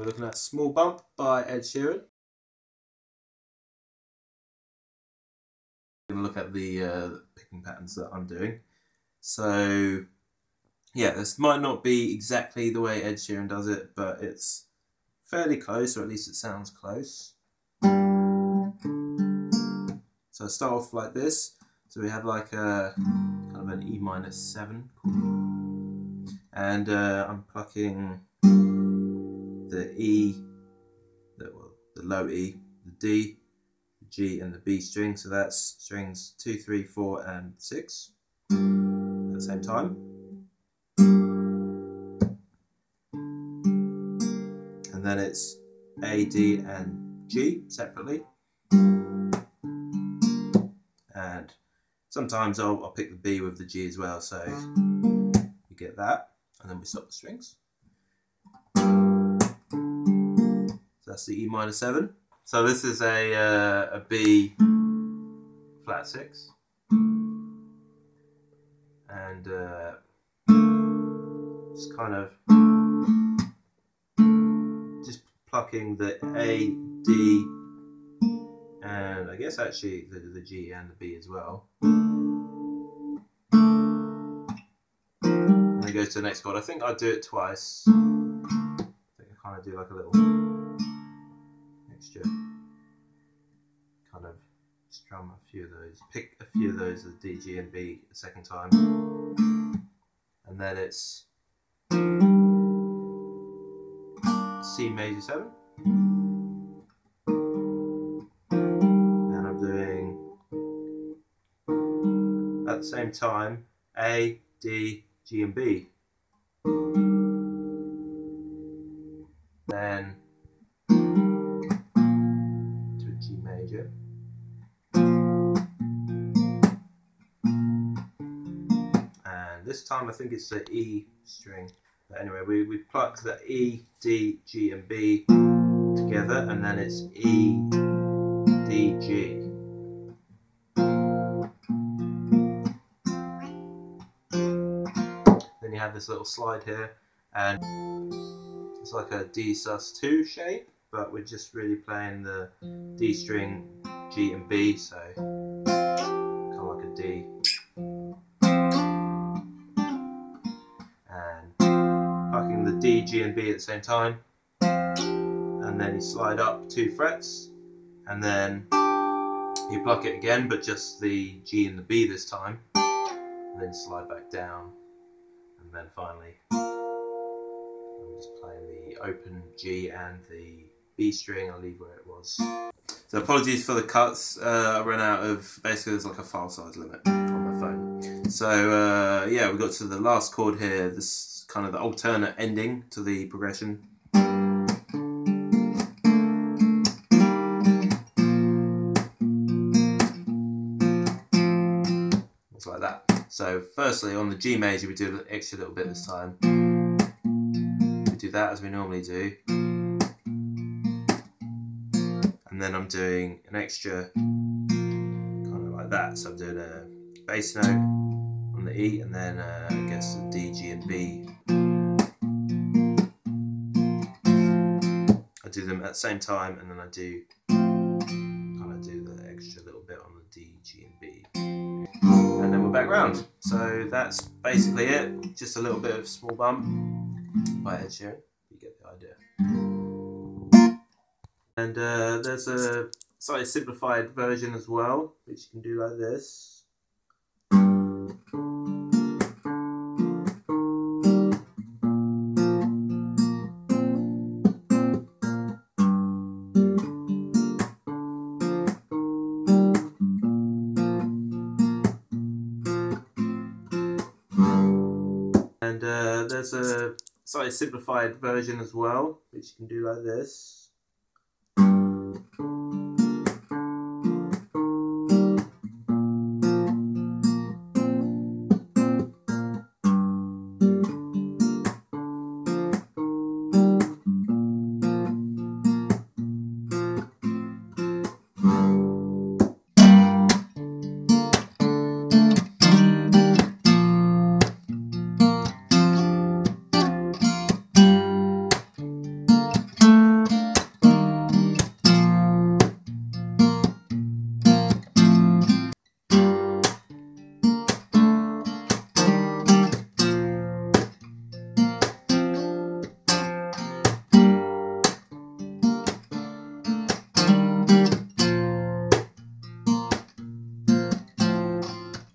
we're looking at Small Bump by Ed Sheeran. We're going to look at the picking patterns that I'm doing. So yeah, this might not be exactly the way Ed Sheeran does it, but it's fairly close, or at least it sounds close. So I start off like this. So we have like a kind of an E-7 chord. And I'm plucking the E, the low E, the D, the G and the B string. So that's strings 2, 3, 4 and 6 at the same time. And then it's A, D and G separately. And sometimes I'll pick the B with the G as well, so you get that, and then we stop the strings. So that's the E-7. So this is a B flat 6, and just kind of just plucking the A, D, and I guess actually the G and the B as well. And then goes to the next chord. I think I do it twice. I think I kind of do like a little mixture. Kind of strum a few of those, pick a few of those, the D, G and B a second time. And then it's C-7. At the same time, A, D, G and B. Then to a G major. And this time I think it's the E string. But anyway, we pluck the E, D, G and B together, and then it's E, D, G. Then you have this little slide here, and it's like a D sus2 shape, but we're just really playing the D string, G and B, so kind of like a D. And plucking the D, G and B at the same time, and then you slide up 2 frets, and then you pluck it again, but just the G and the B this time, and then slide back down. And then finally, I'm just playing the open G and the B string. I'll leave where it was. So apologies for the cuts. I ran out of, basically there's like a file size limit on my phone. So yeah, we got to the last chord here. This is kind of the alternate ending to the progression. It's like that. So firstly, on the G major, we do an extra little bit this time. We do that as we normally do. And then I'm doing an extra kind of like that. So I'm doing a bass note on the E, and then I guess the D, G and B. I do them at the same time, and then I do kind of do the extra little bit on the D, G and B. And then we're back round. So that's basically it. Just a little bit of Small Bump by Ed Sheeran. You get the idea. And there's a slightly simplified version as well, which you can do like this. And there's a slightly simplified version as well, which you can do like this.